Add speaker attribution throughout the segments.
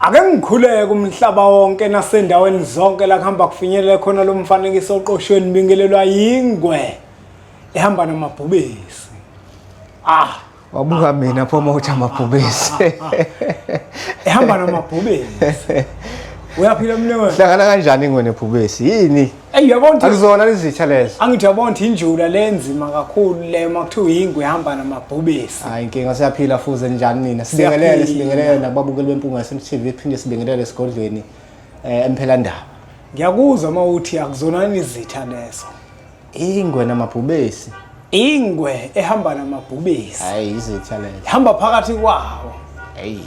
Speaker 1: Ake ngikhuleke umhlaba wonke nasendaweni zonke la kuhamba kufinyelela khona lo mfanekiso oqoshweni bingelelwa yingwe ehamba namabhubesi.
Speaker 2: Wabuka mina promoter amabhubesi.
Speaker 1: Ehamba namabhubesi. Uyaphila mnewethu.
Speaker 2: Hlangana kanjani ingwe nebhubesi? Yini?
Speaker 1: Uyabona
Speaker 2: akuzona izitha lezo.
Speaker 1: Angithi yabona injula lenzima kakhulu le makuthiwa ingwe ehamba namabhubesi.
Speaker 2: Hayi inkinga siyaphila fuze njani nina. Sibingelele nababukeli bempunga TV iphinde sibingelele esigodlweni emphelandaba.
Speaker 1: Ngiyakuzwa mawuthi akuzona izitha lezo.
Speaker 2: Ingwe namabhubesi.
Speaker 1: Ingwe ehamba namabhubesi.
Speaker 2: Hayi izitha lezo.
Speaker 1: Ihamba phakathi kwawo.
Speaker 2: Hey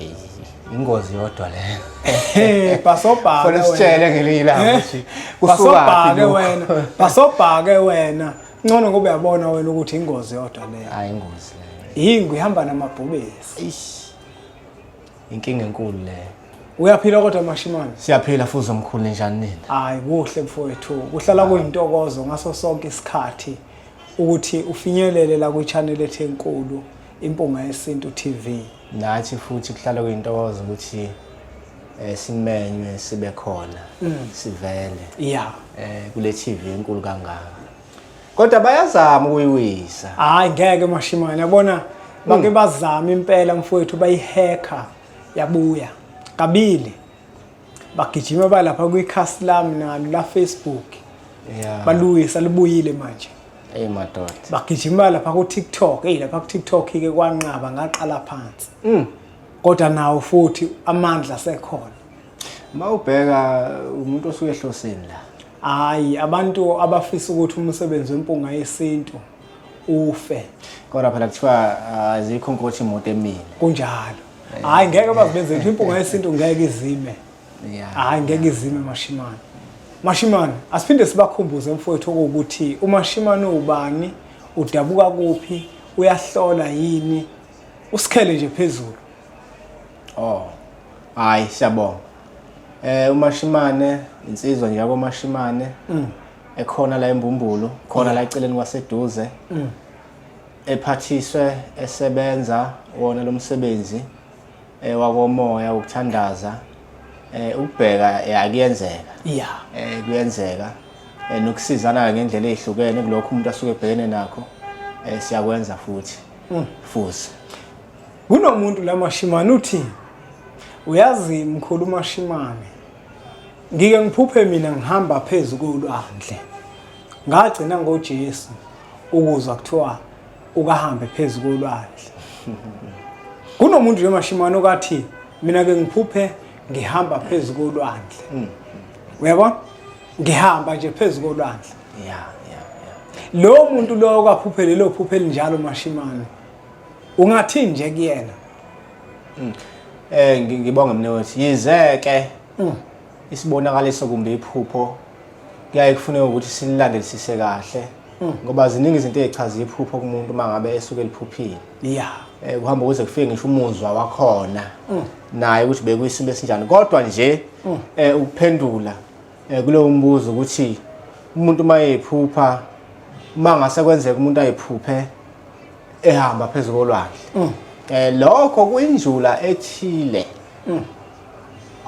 Speaker 2: ingozi yodwa le.
Speaker 1: Basobhaka
Speaker 2: wena. Sitshele ngelila ukuthi
Speaker 1: basobhaka wena. Basobhaka wena. Ngcono ngoba uyabona wena ukuthi ingozi yodwa le.
Speaker 2: Hayi ingozi le.
Speaker 1: Ingwe ihamba namabhubesi.
Speaker 2: Ish. Inkinga enkulu le.
Speaker 1: Uyaphila kodwa mashimane?
Speaker 2: Siyaphila futhi omkhulu njani nina?
Speaker 1: Hayi kuhle mfowethu. Kuhlala kuyintokozo ngaso sonke isikhathi ukuthi ufinyelele la ku channel ethu enkulu Impunga Yesintu TV.
Speaker 2: Nathi futhi kuhlala kuyintokozo ukuthi simenywe sibe khona sivele.
Speaker 1: Yeah.
Speaker 2: Kule TV enkulu kangaka. Kodwa bayazama ukuyiwisa.
Speaker 1: Hayi ngeke mashimane yabona bake bazama impela mfowethu bayihacka yabuya. Kabili bagijima balapha kwikhasi lami nalo la Facebook.
Speaker 2: Yeah.
Speaker 1: Baluyisa libuyile manje.
Speaker 2: Madoda.
Speaker 1: Bagijima lapha ku TikTok, lapha ku TikTok ke kwanqaba ngaqala phansi. Kodwa nawo futhi amandla sekhona.
Speaker 2: Mawubheka umuntu osuke ehlosini la.
Speaker 1: Hayi abantu abafisa ukuthi umsebenzi wempunga yesintu ufe.
Speaker 2: Kodwa phela kuthiwa azikho inkothi imoto emile.
Speaker 1: Kunjalo. Hayi ngeke bazibenze impunga yesintu ngeke izime.
Speaker 2: Yeah.
Speaker 1: Hayi ngeke izime mashimane. Mashimane, asiphinde sibakhumbuze mfowethu ukuthi uMashimane ubani, udabuka kuphi, uyahlola yini, usikhele nje phezulu.
Speaker 2: Hayi siyabonga. uMashimane insizwa nje yakoMashimane ekhona la eMbumbulo, khona la eceleni kwaseduze. Ephathiswe esebenza wona lo msebenzi wakomoya ukuthandaza. Ukubheka akuyenzeka.
Speaker 1: Yeah.
Speaker 2: Kuyenzeka nokusizana ngendlela ezihlukene kulokho umuntu asuke ebhekene nakho siyakwenza futhi. Futhi
Speaker 1: kunomuntu la Mashimane uthi uyazi mkhulu Mashimane ngike ngiphuphe mina ngihamba phezulu kolwandle ngagcina ngoJesu ukuzwa kuthiwa ukahambe phezulu kolwandle. Kunomuntu nje Mashimane okathi mina ke ngiphuphe ngihamba phezulu kolwandle. Uyabona? Ngihamba nje phezulu kolwandle.
Speaker 2: Yeah.
Speaker 1: Lo muntu lo okaphuphe lelo phuphe linjalo Mashimane. Ungathi nje kuyena.
Speaker 2: Ngibonga mnewethu yizeke isibonakaliso kumbe iphupho kuyaye kufuneka ukuthi sililandelisise kahle ngoba ziningi izinto ezichaza iphupho kumuntu mangabe esuke eliphuphile.
Speaker 1: Yeah.
Speaker 2: Kuhamba ukuze kufike ngisho umuzwa wakhona naye ukuthi bekuyisimo esinjani kodwa nje ukuphendula kulowo mbuzo ukuthi umuntu mayephupha mangase kwenzeka umuntu ayiphuphe ehamba phezulu kolwandle. Lokho kuyinjula ethile.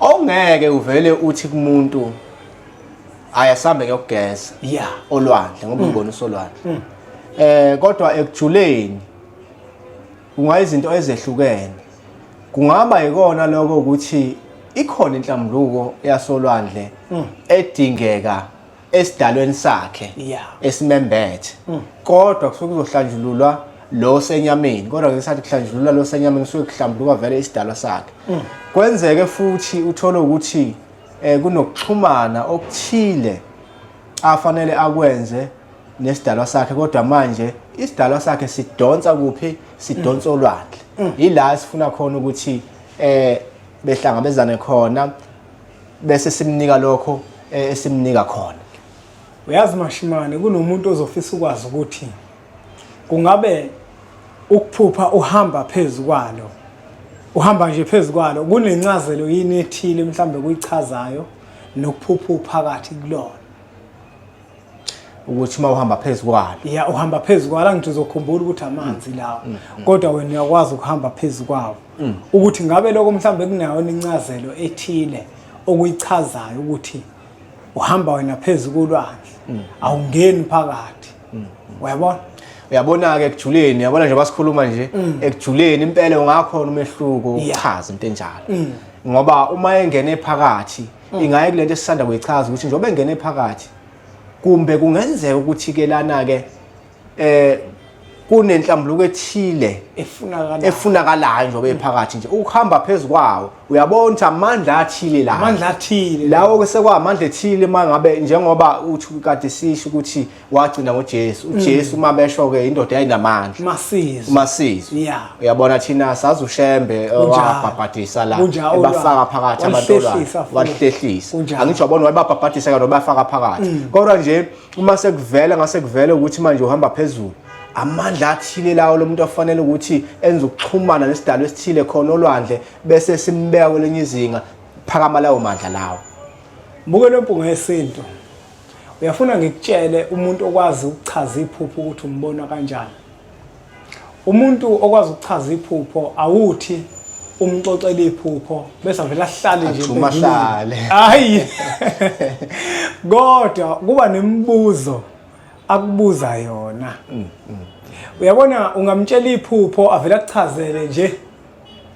Speaker 2: Ongeke uvele uthi kumuntu ayasambe ngiyogeza.
Speaker 1: Yeah.
Speaker 2: Olwandle ngoba ubona usolwandle. Kodwa ekujuleni kungayizinto ezehlukene. Kungaba yikona lokho ukuthi ikhona inhlambuluko yasolwandle edingeka esidalweni sakhe esimembethe. Kodwa kusuke kuzohlanjululwa lo senyameni. Kodwa ngesathi kuhlanjululwa lo senyameni kusuke kuhlambuluka vele isidalwa sakhe. Kwenzeke futhi uthole ukuthi kunokuxhumana okuthile afanele akwenze nesidalwa sakhe kodwa manje isidalwa sakhe sidonsa kuphi sidonsa olwandle. Ila sifuna khona ukuthi behlangabezane khona bese simnika lokho esimnika khona.
Speaker 1: Uyazi Mashimane kunomuntu ozofisa ukwazi ukuthi kungabe ukuphupha uhamba phezulu kwalo. Uhamba nje phezulu kwalo kunencazelo yini ethile mhlambe kuyichazayo nokuphupha phakathi kulona.
Speaker 2: ukuthi uma uhamba phezu kwalo.
Speaker 1: Ya uhamba phezu kwalo ngithi uzokhumbula ukuthi amanzi lawo. Kodwa wena uyakwazi ukuhamba phezu kwawo. Ukuthi ngabe lokho mhlambe kunayo incazelo ethile okuyichazayo ukuthi uhamba wena phezu kolwandle awungeni phakathi. Uyabona?
Speaker 2: Uyabona ke ekujuleni, yabona nje basikhuluma nje ekujuleni impela ungakhona umehluko ukuchaza into enjalo. Ngoba uma engene phakathi ingaye kulento esisanda kuyichaza ukuthi njengoba engene phakathi kumbe kungenzeka ukuthi ke lana ke kunenhlambuluko ethile efunakalayo njengoba ephakathi nje ukuhamba phezulu kwawo uyabona ukuthi amandla athile la lawo ke sekwamandla ethile mangabe njengoba uthi kade sisho ukuthi wagcina ngoJesu uJesu mabesho ke indoda yayinamandla masizwe
Speaker 1: yeah
Speaker 2: uyabona thina sazi ushembe wabhabhadisa la ebafaka phakathi abantwana wahlehlisa angisho yabona wayebabhabhadisa kanti wabafaka phakathi kodwa nje uma sekuvela ngase kuvele ukuthi manje uhamba phezulu amandla athile lawo lo muntu afanele ukuthi enze ukuxhumana nesidalo esithile khona olwandle bese simbeka kwelenye izinga phakama lawo mandla lawo.
Speaker 1: Mbuke lo mpunga yesintu uyafuna ngikutshele umuntu okwazi ukuchaza iphupho ukuthi umbona kanjani. Umuntu okwazi ukuchaza iphupho awuthi umxoxela iphupho bese avela ahlale nje
Speaker 2: umahlale
Speaker 1: hayi kodwa kuba nemibuzo akubuza yona. Uyabona ungamtshela iphupho avela kuchazele nje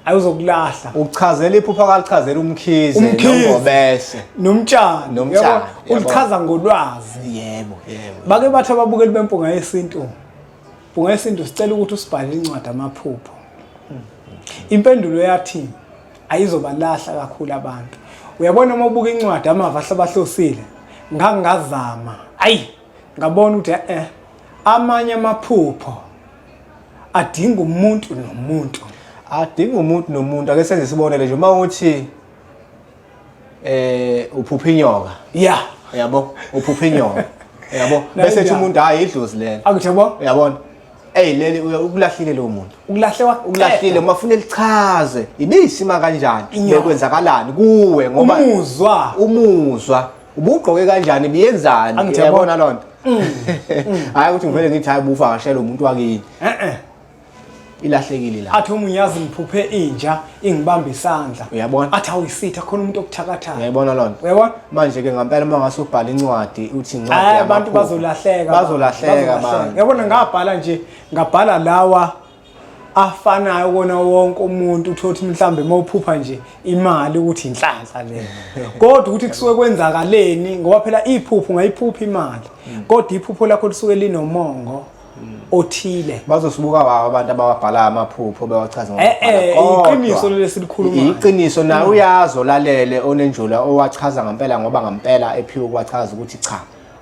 Speaker 1: ayizokulahla.
Speaker 2: Ukuchazela iphupho akalichazela umkhize nongobese
Speaker 1: nomtshana yabo ulichaza ngolwazi.
Speaker 2: Yebo.
Speaker 1: Bake bathi ababukeli bempunga yesintu. Impunga yesintu sicela ukuthi usibhalele incwadi amaphupho. Impendulo yathi ayizobalahla kakhulu abantu. Uyabona uma ubuka incwadi amava ahlabahlosile ngangazama ngabona ukuthi amanye amaphupho adinga umuntu nomuntu
Speaker 2: ake senze sibonele nje uma uthi uphupha inyoka yabo uphupha inyoka yabo bese ethi umuntu hayi idlozi lelo
Speaker 1: akuthi yabo
Speaker 2: uyabona leli ukulahlile lo muntu
Speaker 1: ukulahlile
Speaker 2: umafuna elichaze ibisima kanjani bekwenzakalani kuwe ngoba umuzwa ubugqoke kanjani biyenzani uyabona lonto hayi ukuthi ngivele ngithi hayi bufakashela umuntu wakini ilahlekile la
Speaker 1: athi umunyazi ngiphuphe inja ingibamba isandla
Speaker 2: uyabona
Speaker 1: athi awuyisitha khona umuntu okuthakathayo
Speaker 2: uyabona lonto
Speaker 1: uyabona
Speaker 2: manje ke ngempela uma ngasubhala incwadi uthi
Speaker 1: incwadi abantu bazolahleka manje uyabona ngabhala lawa afanayo kona wonke umuntu uthothi mhlambe mawuphupha nje imali ukuthi inhlanhla leyo kodwa ukuthi kusuke kwenzakaleni ngoba phela iphupho ngayiphupha imali kodwa iphupho lakho lisuke linomongo othile
Speaker 2: bazosibuka abantu ababhala amaphupho bewachaza
Speaker 1: iqiniso lesilikhuluma
Speaker 2: iqiniso nawe uyazo lalele onenjula owachaza ngempela ngoba ngempela ephiwe ukwachaza ukuthi cha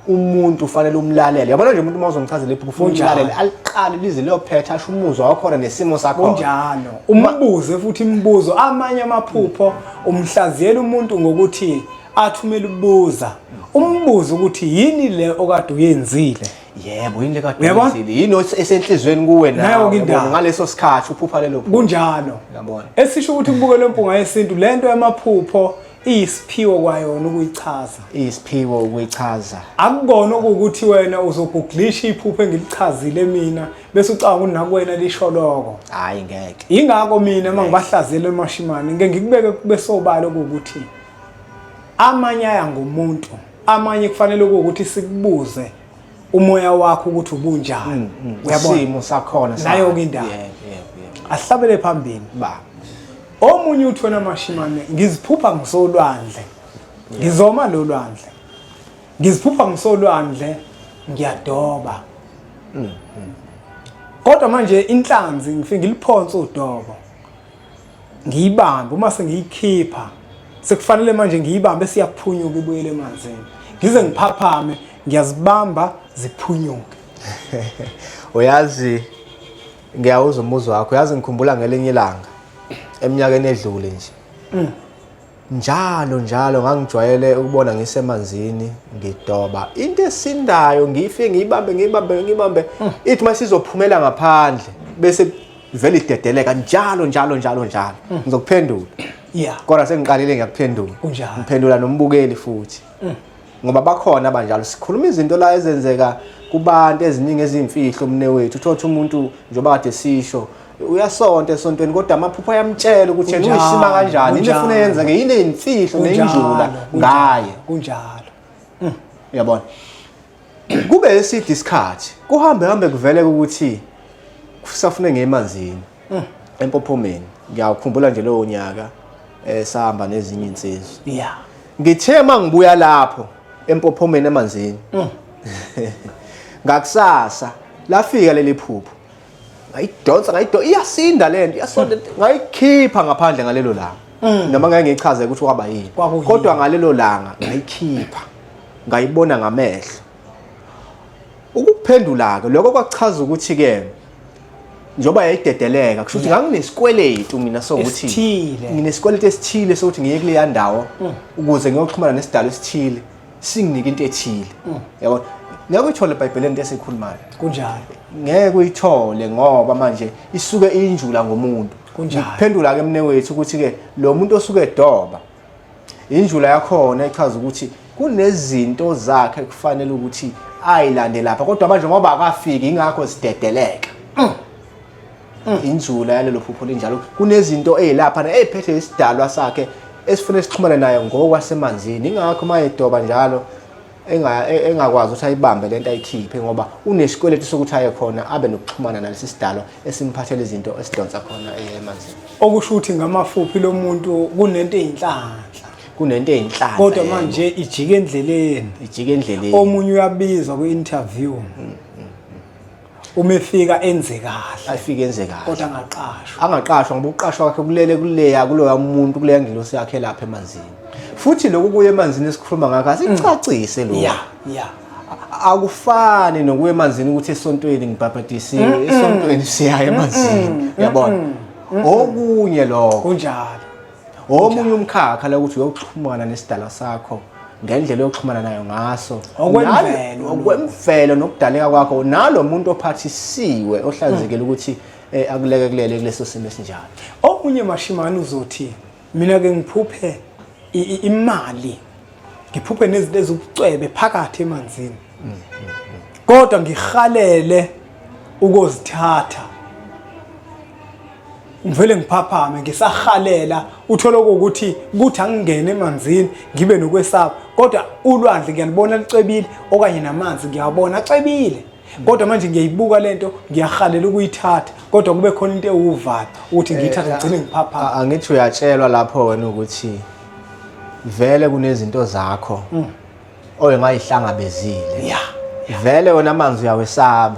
Speaker 2: umuntu ufanele umlalele yabona nje umuntu mawuzomchazela iphupho umlalele aliqale lize liyophetha asho umuzwa wakhona nesimo sakho
Speaker 1: njalo umbuze futhi imibuzo amanye amaphupho umhlaziyela umuntu ngokuthi athumela ubuza umbuzo ukuthi yini le okade uyenzile
Speaker 2: yebo yini le kade uyenzile yini esenhlizweni kuwe nawe ngaleso sikhathi uphupha lelo
Speaker 1: kunjalo
Speaker 2: yabona
Speaker 1: esisho ukuthi ubuke lo mpunga yesintu lento yamaphupho isiphiwo kwayona ukuyichaza
Speaker 2: isiphiwo ukuyichaza
Speaker 1: akukona ukuthi wena uzoguglisha iphupho engilichazile mina bese ucanga ukuthi nakuwena lisholoko
Speaker 2: hayi ngeke
Speaker 1: ingakho mina mangibahlazela emashimani ngeke ngikubeke kube sobala ukuthi amanye aya ngumuntu amanye kufanele ukuthi sikubuze umoya wakho ukuthi ubunjani
Speaker 2: uyabona isimo sakhona
Speaker 1: nayo ke indaba ahlabele phambili omunye uthi wena mashimane ngiziphupha ngisolwandle ngizoma lo lwandle ngiziphupha ngisolwandle ngiyadoba kodwa manje inhlanzi ngifike ngiliphonsa udobo ngiyibambe uma sengiyikhipha sekufanele manje ngiyibambe siyaphunyuka ibuyele emanzini ngize ngiphaphame ngiyazibamba ziphunyuke
Speaker 2: uyazi ngiyawuza umuzwa wakho uyazi ngikhumbula ngelinye ilanga eminyakeni edlule nje njalo ngangijwayele ukubona ngisemanzini ngidoba into esindayo ngifike ngiyibambe ithi masizophumela ngaphandle bese vele idedeleka njalo ngizokuphendula kodwa sengiqalile ngiyakuphendula ngiphendula nombukeli futhi ngoba bakhona abanjalo. Sikhuluma izinto la ezenzeka kubantu eziningi ezimfihlo umnewethu. Uthola umuntu njengoba kade sisho uyasonta esontweni kodwa amaphupho ayamtshela ukuthi yena uyisima kanjani, into efuna yenzeke yini imfihlo neyinjula ngaye.
Speaker 1: Kunjalo.
Speaker 2: Uyabona? Kube eside isikhathi kuhambe kuvele ukuthi kusafune ngemanzini empophomeni. Ngiyakhumbula nje lowo nyaka sahamba nezinye insizwe.
Speaker 1: Yeah.
Speaker 2: Ngithe mangibuya lapho empophomeni emanzini. Ngakusasa lafika leli phupho. Ngayidonsa iyasinda lento, iyasonda ngayikhipha ngaphandle ngalelo langa. Noma ngeke ngichaze ukuthi kwaba yini. Kodwa ngalelo langa ngayikhipha. Ngayibona ngamehlo. Ukuphendula ke lokho kwachaza ukuthi ke njoba yayidedeleka kusho ukuthi nganginesikweletu mina sokuthi nginesikweletu esithile sokuthi ngiye kule ndawo ukuze ngiyoxhumana nesidalo esithile singinike into ethile. Yabona? Ngeke uyithole eBhayibhelini into esikhulumayo.
Speaker 1: Kunjalo.
Speaker 2: Ngeke uyithole ngoba manje isuke injula ngomuntu. Ngiphendula ke mnewethu ukuthi ke lo muntu osuke edoba injula yakhona ichaza ukuthi kunezinto zakhe kufanele ukuthi ayilande lapha kodwa manje ngoba akafiki ingakho sidedeleka. Injula yalelo phupho linjalo kunezinto ezilapha eziphethe isidalwa sakhe esifuna sixhumane naye ngokwasemanzini ingakho mayedoba njalo engakwazi ukuthi ayibambe lento ayikhiphe ngoba unesikweletu sokuthi aye khona abe nokuxhumana nalesi sidalwa esimphathele izinto esidonsa khona emanzini.
Speaker 1: Okusho ukuthi ngamafuphi lo muntu kunento eyinhlanhla. Kodwa manje ijike endleleni. Omunye uyabizwa ku-interview. Uma efika enze kahle.
Speaker 2: Afike enze kahle.
Speaker 1: Kodwa
Speaker 2: angaqashwa ngoba uqashwa kwakhe kulele kuloya muntu kuleya ngilosi yakhe lapha emanzini. Futhi lokho kuye emanzini esikhuluma ngakho asicacise lo.
Speaker 1: Yeah.
Speaker 2: Akufani nokuye emanzini ukuthi esontweni ngibhabhadisiwe esontweni siya emanzini. Uyabona? Okunye lokho.
Speaker 1: Kunjalo.
Speaker 2: Omunye umkhakha la ukuthi uyoxhumana nesidala sakho ngendlela yokuxhumana nayo ngaso. Okwemvelo nokudaleka kwakho nalo muntu ophathisiwe ohlanzekile ukuthi akuleke kulele kuleso simo esinjalo.
Speaker 1: Omunye mashimani uzothi mina ke ngiphuphe imali. Ngiphuphe nezinto ezibucwebe phakathi emanzini. Kodwa ngihalele ukozithatha. Ngivele ngiphaphame ngisahalela uthola ukuthi angingene emanzini ngibe nokwesaba kodwa ulwandle ngiyalibona licebile okanye namanzi ngiyabona acebile kodwa manje ngiyayibuka lento ngiyahalela ukuyithatha kodwa kube khona into ewuvalo ukuthi ngiyithathe ngicine ngiphaphama.
Speaker 2: Angithi uyatshelwa lapho wena ukuthi vele kunezinto zakho oyengayihlangabezile.
Speaker 1: Yeah.
Speaker 2: Vele wena amanzi uyawesaba.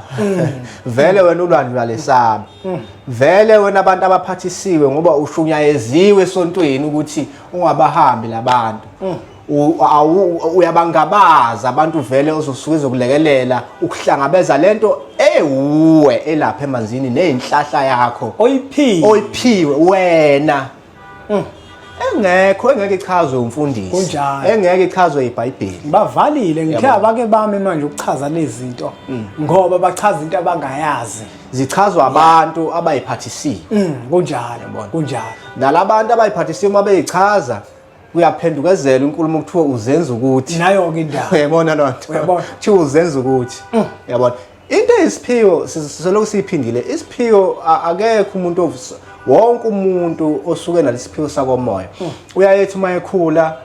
Speaker 2: Vele wena ulwandle uyalesaba. Vele wena abantu abaphathisiwe ngoba ushunyayeziwe esontweni ukuthi ungabahambi labantu. Uyabangabaza abantu vele ozosuke ezokulekelela ukuhlangabeza lento ewuwe elapha emanzini nezinhlahla yakho oyiphiwe wena. Engeke ichazwe umfundisi. Engeke ichazwe iBhayibheli.
Speaker 1: Bavalile ngithe abake bami manje ukuchaza lezi zinto ngoba bachaza into abangayazi.
Speaker 2: Zichazwa abantu abayiphathisiwe.
Speaker 1: Kunjalo.
Speaker 2: Nalabantu abayiphathisiwe uma beyichaza kuyaphendukazela inkulumo kuthiwa uzenza ukuthi.
Speaker 1: Nayo ke indaba.
Speaker 2: Uyabona lonto. Kuthiwa uzenza ukuthi. Uyabona? Into esiphiwo sisoloko siphindile. Isiphiwo akekho umuntu wonke umuntu osuke nalesiphiwo sakomoya uyayethi uma ekhula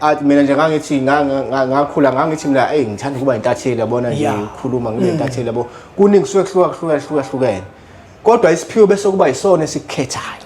Speaker 2: athi mina nje ngangithi ngakhula ngangithi mina ngithanda ukuba intatheli yabona nje ukukhuluma ngibe intatheli yabo kuningi kuhlukahlukene kodwa isiphiwo bese kuba yisona esikhethayo.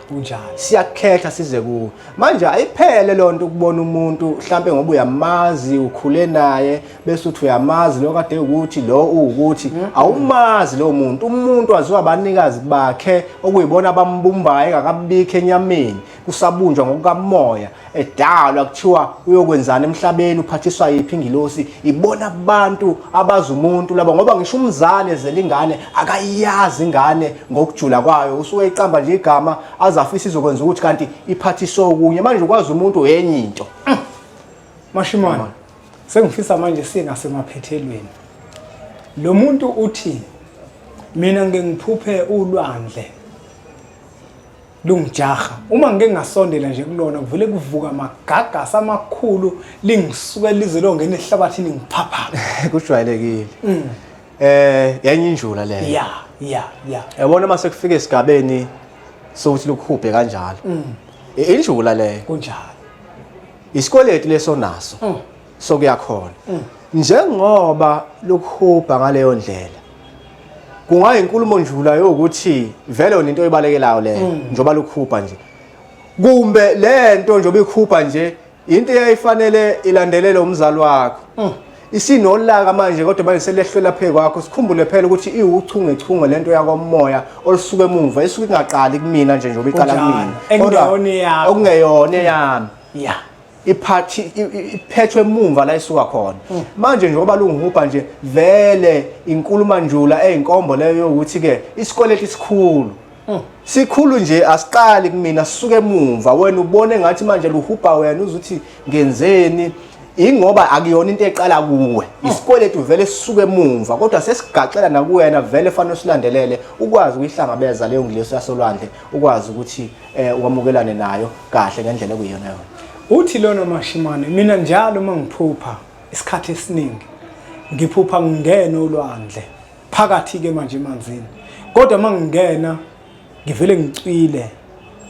Speaker 1: Kunjalo.
Speaker 2: Siyakhetha size kuwo. Manje ayiphele lonto ukubona umuntu mhlambe ngoba uyamazi ukhule naye bese uthi uyamazi lo kade ukuthi lo ukuthi awumazi lo muntu. Umuntu waziwa abanikazi bakhe okuyibona abambumbayo engakabikho enyameni kusabunjwa ngokukamoya edalwa kuthiwa uyokwenzana emhlabeni uphathiswa yiphi ingilosi ibona abantu abazi umuntu laba ngoba ngisho umzali ezela ingane akayazi ingane ngokujula kwayo usuke iqamba nje igama azafisa izokwenza ukuthi kanti iphathiswa okunye manje ukwazi umuntu enye into.
Speaker 1: Mashimane sengifisa manje singasemaphethelweni lo muntu uthi mina ngeke ngiphuphe ulwandle lungijaha uma ngike ngasondela nje kulona kuvele kuvuka amagagasi amakhulu lingisuke lize longena ehlabathini ngiphapha
Speaker 2: kujwayelekile yenye injula leyo
Speaker 1: ya
Speaker 2: yabona mase kufika esigabeni sokuthi lukhuphe kanjalo injula leyo
Speaker 1: kunjalo
Speaker 2: isikweletu leso naso sokuyakhona njengoba lukhupha ngaleyo ndlela kungayinkulumo njula yokuthi vele into ebalekelayo leyo njoba lukhupha nje kumbe lento njoba ikhupha nje into eyayifanele ilandelele umzali wakho isinolaka manje kodwa manje selehlela phe kwakho sikhumbule phela ukuthi iwuchungechunge lento yakwamoya olisuke emuva isuke ingaqali kumina nje njoba iqala kumina
Speaker 1: kodwa
Speaker 2: okungeyona yami
Speaker 1: ya
Speaker 2: iphathi iphethwe emuva la isuka khona manje njengoba lungihupha nje vele inkulumo njula eyinkombo leyo ukuthi ke isikweletu isikhulu sikhulu nje asiqali kumina sisuke emuva wena ubone ngathi manje luhupha wena uzuthi ngenzeni ingoba akuyona into eqala kuwe isikweletu vele sisuke emuva kodwa sesigaxela nakuwena vele fanele silandelele ukwazi ukuyihlangabeza leyo ngileso yasolwandle ukwazi ukuthi ukamukelane nayo kahle ngendlela ekuyiyona yona.
Speaker 1: Uthi lona Mashimane mina njalo mangiphupha isikhathi esiningi ngiphupha ngingena olwandle phakathi ke manje emanzini kodwa mangingena ngivele ngicwile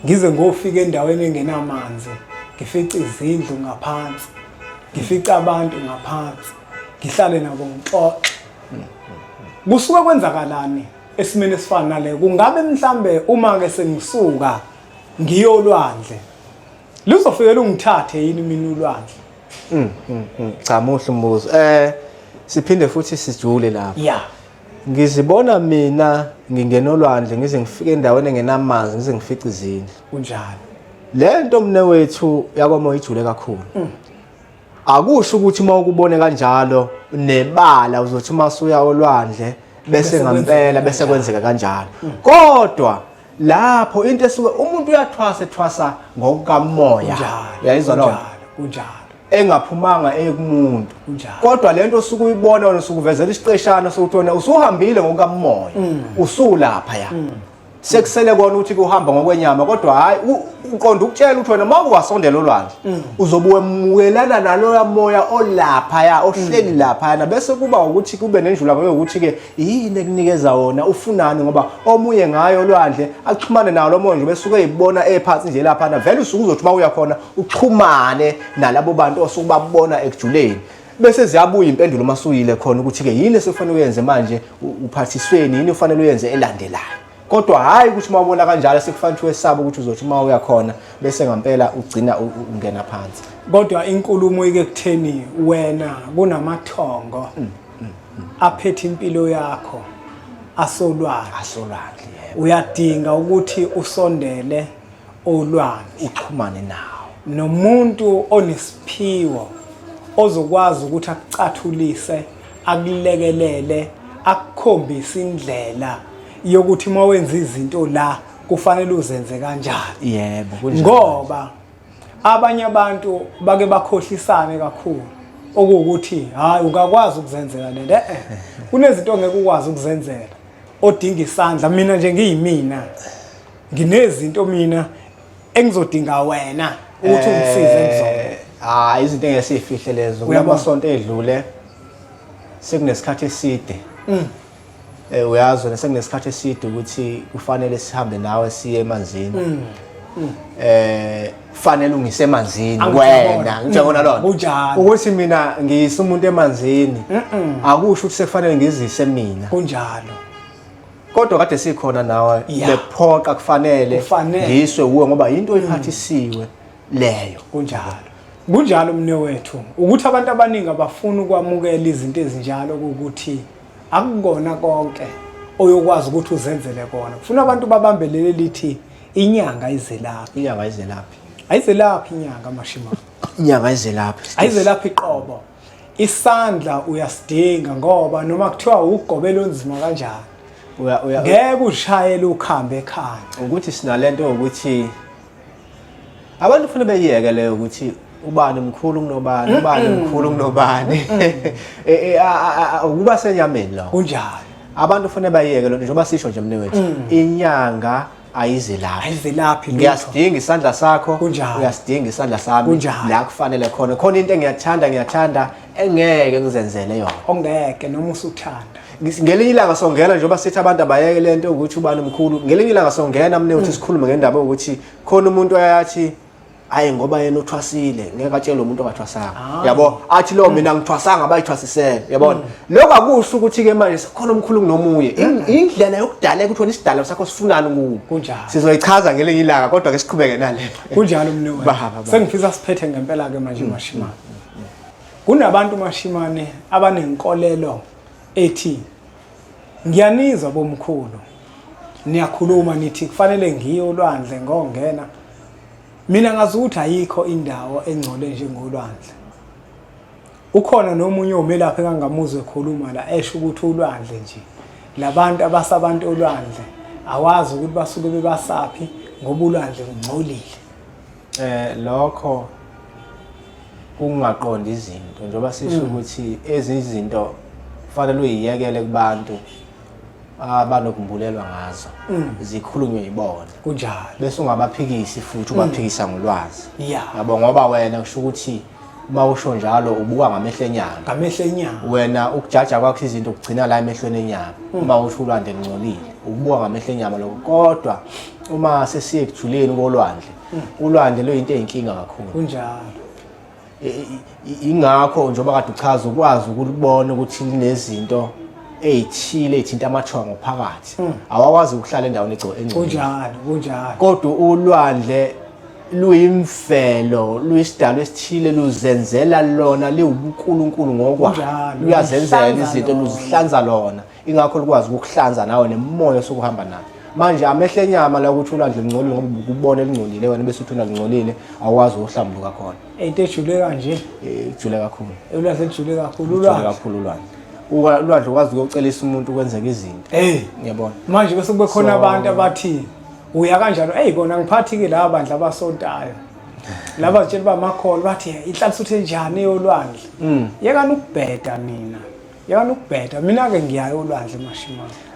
Speaker 1: ngize ngofika endaweni engenamanzi ngifica izindlu ngaphansi ngifica abantu ngaphansi ngihlale nabo ngixoxe kusuka kwenzakalani esimene esifana nale kungabe mhlambe uma ke sengisuka ngiyolwandle luzofike lungithathe yini mina ulwandle
Speaker 2: cha muhle umbuzo siphinde futhi sijule lapha
Speaker 1: ya
Speaker 2: ngizibona mina ngingena olwandle ngize ngifike endaweni engenamanzi ngize ngifica izindlu
Speaker 1: kunjalo
Speaker 2: lento mne wethu yakwamoya ijule kakhulu akusho ukuthi uma ukubone kanjalo nebala uzothi masuya olwandle bese ngempela bese kwenzeka kanjalo kodwa lapho into esuke umuntu uyathwasa ngokukamoya uyayizwa lo
Speaker 1: kunjalo
Speaker 2: engaphumanga ekumuntu kodwa lento osuke uyibona wena usuke uvezela isiqeshana sokuthi wena usuhambile ngokukamoya usulapha ya sekusele kona ukuthi kuhamba ngokwenyama kodwa hayi uqonda ukutshela ukuthi wena uma uwasondela olwandle uzobuwe mukelana naloya moya olapha ya ohleli lapha na bese kuba ukuthi kube nenjula kwayo ukuthi ke yini ekunikeza wona ufunani ngoba omuye ngayo olwandle akuxhumane nawo lo moya nje besuke ezibona ephansi nje lapha na vele usuke uzothi uma uyakhona uxhumane nalabo bantu osuke babona ekujuleni bese ziyabuya impendulo masuyile khona ukuthi ke yini esifanele uyenze manje uphathisweni yini ufanele uyenze elandelayo kodwa hayi ukuthi mawubona kanjalo sekufanele wesaba ukuthi uzothi uma uyakhona bese ngempela ugcina ungena phansi
Speaker 1: kodwa inkulumo ike kutheni wena kunamathongo aphethe impilo yakho asolwandle uyadinga ukuthi usondele olwandle
Speaker 2: uxhumane nawo
Speaker 1: nomuntu onesiphiwo ozokwazi ukuthi akucathulise akulekelele akukhombise indlela yokuthi uma wenza izinto la kufanele uzenze kanjani
Speaker 2: yebo
Speaker 1: ngoba abanye abantu bake bakhohlisane kakhulu okuwukuthi hayi ukakwazi ukuzenzela lento kunezinto ongeke ukwazi ukuzenzela odinga isandla mina nje ngiyimina nginezinto mina engizodinga wena ukuthi ungisize kuzona
Speaker 2: izinto engesifihle lezo kulamasonto edlule sekunesikhathi eside uyazi wena sekunesikhathi eside ukuthi kufanele sihambe nawe siye emanzini kufanele ungise emanzini wena ngijabona lona ukuthi mina ngiyisa umuntu emanzini akusho ukuthi sekufanele ngizise mina
Speaker 1: kunjalo
Speaker 2: kodwa kade sikhona nawe bephoqa kufanele ngiswe kuwe ngoba into iphathisiwe leyo
Speaker 1: kunjalo mne wethu ukuthi abantu abaningi abafuna ukwamukela izinto ezinjalo ukuthi akukona konke oyokwazi ukuthi uzenzele kona ufuna abantu babambelele lithi inyanga izelaphi ayizelaphi inyanga Mashimane
Speaker 2: inyanga
Speaker 1: ayizelaphi iqobo isandla uyasidinga ngoba noma kuthiwa ugobelo onzima kanjani ngeke ushayele ukhambe ekhaya
Speaker 2: ukuthi sinalento ukuthi abantu kufanele beyeke leyo ukuthi ubani mkhulu kunobani ubani mkhulu kunobani ukuba senyameni lo
Speaker 1: kunjalo
Speaker 2: abantu kufanele bayeke lo njengoba sisho nje mne wethu inyanga
Speaker 1: ayizelaphi
Speaker 2: ngiyasidinga isandla sakho
Speaker 1: kunjalo
Speaker 2: uyasidinga isandla sami
Speaker 1: kunjalo
Speaker 2: la kufanele khona into engiyathanda engeke ngizenzele yona
Speaker 1: ongeke noma usuthanda
Speaker 2: ngelinye ilanga songena njengoba sithi abantu abayeke lento ukuthi ubani mkhulu ngelinye ilanga songena mne uthi sikhulume ngendaba ukuthi khona umuntu ayathi hayi ngoba yena uthwasile ngeke atshele umuntu ongathwasanga yabo athi lo mina ngithwasanga abayithwasisele yabona lokho akusho ukuthi ke manje sikhona omkhulu kunomuye indlela yokudala ukuthi wena isidalo sakho sifunani kuwo
Speaker 1: kunjalo
Speaker 2: sizoyichaza ngelinye ilanga kodwa ke siqhubeke nale
Speaker 1: kunjalo mnewethu sengifisa siphethe ngempela ke manje Mashimane kunabantu Mashimane abanenkolelo ethi ngiyanizwa bomkhulu niyakhuluma nithi kufanele ngiye olwandle ngongena mina ngazi ukuthi ayikho indawo engcole njengolwandle ukhona nomunye omelaphi kangamuzwe ekhuluma la esho ukuthi ulwandle nje labantu abasabantu olwandle awazi ukuthi basuke bebasaphi ngoba ulwandle ungcolile
Speaker 2: lokho ungaqonda izinto njengoba sisho ukuthi ezizinto kufanele uyiyekele kubantu abanokumbulelwa ngazo zikhulunywe yibona
Speaker 1: kunjalo
Speaker 2: bese ungabaphikisi futhi ubaphikisa ngolwazi
Speaker 1: yabo
Speaker 2: ngoba wena kusho ukuthi mawusho njalo ubuka ngamehlo enyama wena ukujaja kwakho izinto ugcina la emehlweni enyama uma usho ulwandle lingcolile ubuka ngamehlo enyama lokho kodwa uma sesiye ekujuleni kolwandle ulwandle luyinto eyinkinga kakhulu
Speaker 1: kunjalo
Speaker 2: ingakho njengoba kade uchaza ukwazi ukubona ukuthi linezinto eyithile ethinta amathongo phakathi awakwazi ukuhlala endaweni
Speaker 1: kunjalo
Speaker 2: kodwa ulwandle luyimvelo luyisidalo esithile luzenzela lona liwubunkulunkulu ngokwalo luyazenzela izinto luzihlanza lona ingakho likwazi ukuhlanza nawe nemoya sokuhamba nayo manje amehlo enyama la ukuthi ulwandle lingcolile ngoba ukubona lingcolile wena bese uthi lingcolile awukwazi ukuhlambuluka khona
Speaker 1: into ejule kanje
Speaker 2: ejule kakhulu
Speaker 1: ulwandle ejule kakhulu
Speaker 2: ulwandle ukwazi ukucelisa umuntu ukwenzeka izinto ngiyabona
Speaker 1: manje bese kube khona abantu abathi uya kanjalo bona ngiphathi ke la bandla abasontayo laba tshela bamakholo bathi inhlanhla uthe njani yolwandle yekani ukubheda mina ke ngiyayo olwandle Mashimane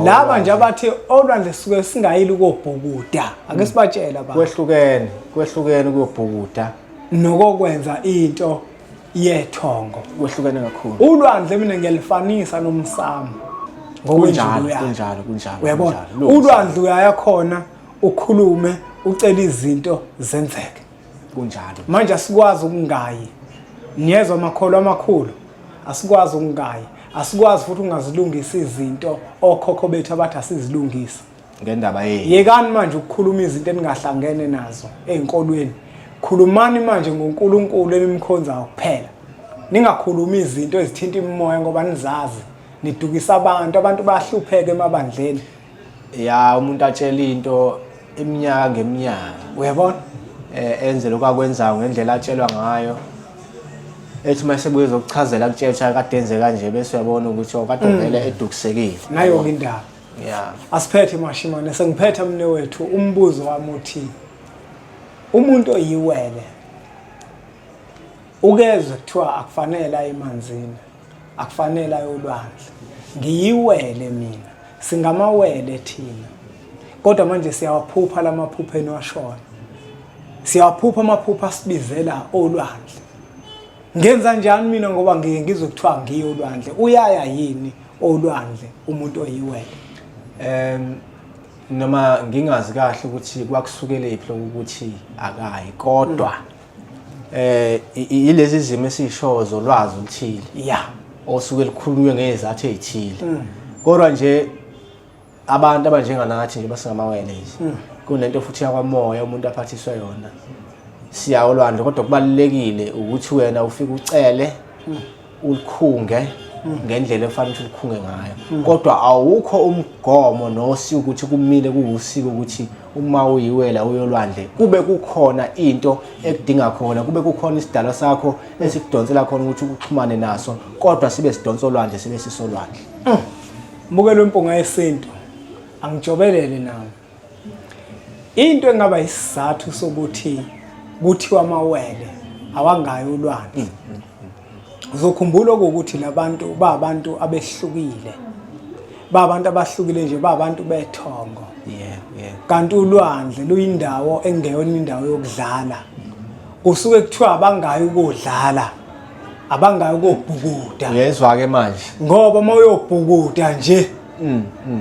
Speaker 1: laba nje abathi olwandle suke singayili ukobhukuda ake sibatshela ba
Speaker 2: kwehlukene ukobhukuda
Speaker 1: nokokwenza into yethongo
Speaker 2: kwehlukene kakhulu
Speaker 1: ulwandle mina ngiyalifanisa nomsamo
Speaker 2: kunjalo
Speaker 1: uyabona ulwandle uyaya khona ukhulume ucela izinto zenzeke
Speaker 2: kunjalo
Speaker 1: manje asikwazi ukungayi niyezwa amakholo amakhulu asikwazi ukungayi asikwazi futhi ungazilungisa izinto okhokho bethu abathi asizilungisa
Speaker 2: ngendaba
Speaker 1: yekani manje ukukhuluma izinto eningahlangene nazo einkolweni khulumani manje ngoNkulunkulu enimkhonzayo kuphela ningakhuluma izinto ezithinta imimoya ngoba nizazi nidukisa abantu bayahlupheka emabandleni
Speaker 2: umuntu atshela into iminyaka ngeminyaka
Speaker 1: uyabona
Speaker 2: enze lokho akwenzayo ngendlela atshelwa ngayo ethi mase buyezo kuchazela kutshela kade enze kanje bese uyabona ukuthi okade vele edukisekile
Speaker 1: nayo indaba asiphethe Mashimane sengiphethe mne wethu umbuzo wami uthi umuntu oyiwele ukezwe kuthiwa akufanele emanzini akufanele ayolwandle ngiyiwele mina singamawele thina kodwa manje siyawaphupha lamaphupha enwashona siyawaphupha amaphupha asibizela olwandle ngenza njani mina ngoba ngike ngizwe kuthiwa ngiyo olwandle uyaya yini olwandle umuntu oyiwele
Speaker 2: noma ngingazi kahle ukuthi kwakusukele iphi ukuthi akayi kodwa ilezi zimo esishoyo zolwazi oluthile osuke likhulunywe ngezathu ezithile kodwa nje abantu abanjenganathi nje basingamawele nje kunento futhi yakwamoya umuntu aphathiswa yona siya olwandle kodwa kubalekile ukuthi wena ufike ucele ulikhunge ngendlela efanele ukuthi ulikhunge ngayo kodwa awukho umgomo nosiko ukuthi kumile kuwusiko ukuthi uma uyiwela uyolwandle kube kukhona into ekudinga khona kube kukhona isidalwa sakho esikudonsela khona ukuthi ukuxhumane naso kodwa sibe sidonsa olwandle sibe sisolwandle
Speaker 1: mbukelo impunga yesinto angijobelele nawe into engaba isizathu sokuthi kuthiwa amawele awangayo olwandle uzokhumbula ukuthi labantu babantu abehlukile babantu abahlukile nje babantu bethongo.
Speaker 2: Yeah.
Speaker 1: Kanti ulwandle luyindawo engeyona indawo yokudlala. Kusuke kuthiwa abangayi ukudlala. Abangayi ukubhukuda.
Speaker 2: Uyezwa ke manje.
Speaker 1: Ngoba mawuyobhukuda nje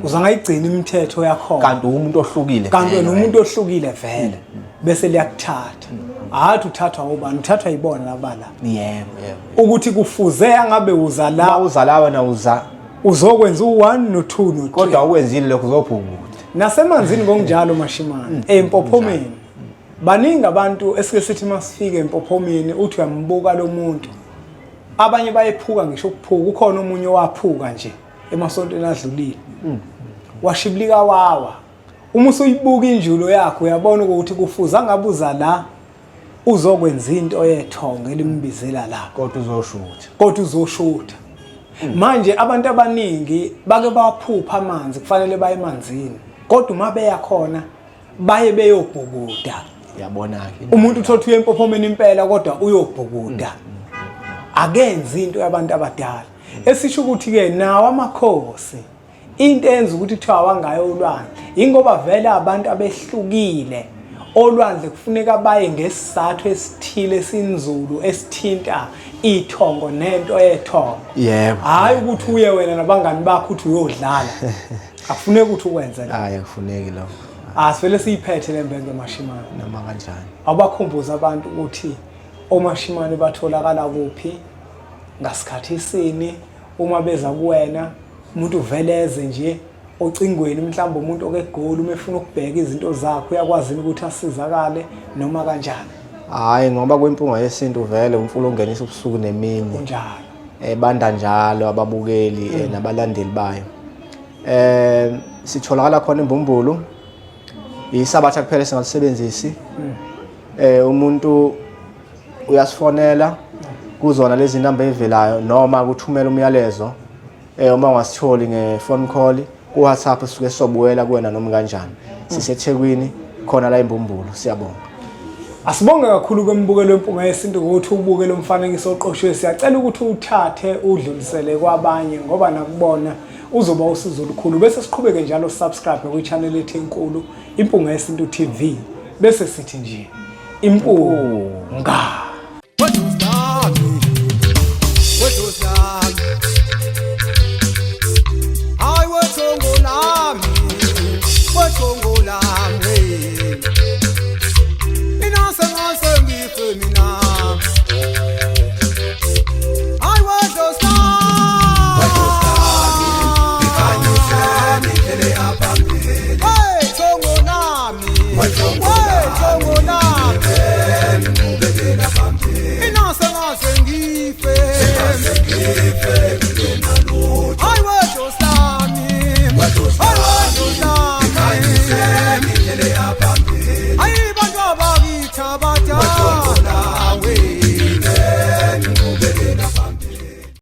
Speaker 1: uzangayigcina imithetho yakho.
Speaker 2: Kanti umuntu ohlukile.
Speaker 1: Kanti umuntu ohlukile vele. Bese liyakuthatha. Hathi uthathwa ubani, uthathwa yibona labala.
Speaker 2: Yebo.
Speaker 1: Ukuthi kufuze angabe uza la.
Speaker 2: Uza la wena uza
Speaker 1: Uzokwenza u1 no2 no3.
Speaker 2: kodwa ukwenzile lokho uzobhukuda.
Speaker 1: Nasemanzini ngokunjalo Mashimane. Empophomeni. Baningi abantu esike sithi masifike empophomeni uthi uyambuka lo muntu. Abanye bayephuka ngisho ukuphuka ukhona umunye waphuka nje emasontweni adlulile. Washiblika wawa. Uma usuyibuka injulo yakho uyabona ukuthi kufuza ngabuza la uzokwenza into yethonga elimbizela la kodwa uzoshutha. Manje abantu abaningi bake baphupha amanzi kufanele baye emanzini kodwa uma beya khona baye beyobhukuda.
Speaker 2: Yabona ke
Speaker 1: Umuntu uthothi uye empophomeni impela kodwa uyobhukuda. Akenzi into yabantu abadala. Esisho ukuthi ke nawo amakhosi into enza ukuthi kuthiwa awangayo ulwandle ingoba vele abantu abehlukile. Olwandle kufuneka baye ngesizathu esithile sinzulu esithinta ithongo nento yethongo.
Speaker 2: Yebo.
Speaker 1: Hayi ukuthi uye wena nabangani bakho uthi uyodlala. Akufuneki ukuthi ukwenze lokho.
Speaker 2: Hayi akufuneki lokho.
Speaker 1: Asivele siyiphethe lembenge Mashimane.
Speaker 2: Noma kanjani.
Speaker 1: Abakhumbuza abantu ukuthi oMashimane batholakala kuphi ngasikhathi sini uma beza kuwena umuntu uveleze nje ocingweni mhlawumbe umuntu okegoli uma efuna ukubheka izinto zakho uyakwazi ukuthi asizakale noma kanjani.
Speaker 2: Hayi ngoba kwempunga yesintu vele umfulo ungenisa ubusuku nemini.
Speaker 1: Kunjalo.
Speaker 2: Banda njalo ababukeli nabalandeli bayo. Sitholakala khona eMbumbulu. Isabatha kuphela singalisebenzisi. Umuntu uyasifonela kuzona lezi namba evelayo noma ukuthumela umyalezo uma ungasitholi ngephone call ku WhatsApp sisuke sobuwela kuwena noma kanjani. SiseThekwini khona la eMbumbulu siyabonga.
Speaker 1: Asibonge kakhulu kwembukelo wempunga yesintu ukuthi ubukele umfanekiso oqoshwe. Siyacela ukuthi uthathe udlulisele kwabanye ngoba nakubona uzoba usizo olukhulu. Bese siqhubeke njalo subscribe ku channel yethu enkulu Impunga Yesintu TV. Bese sithi nje impunga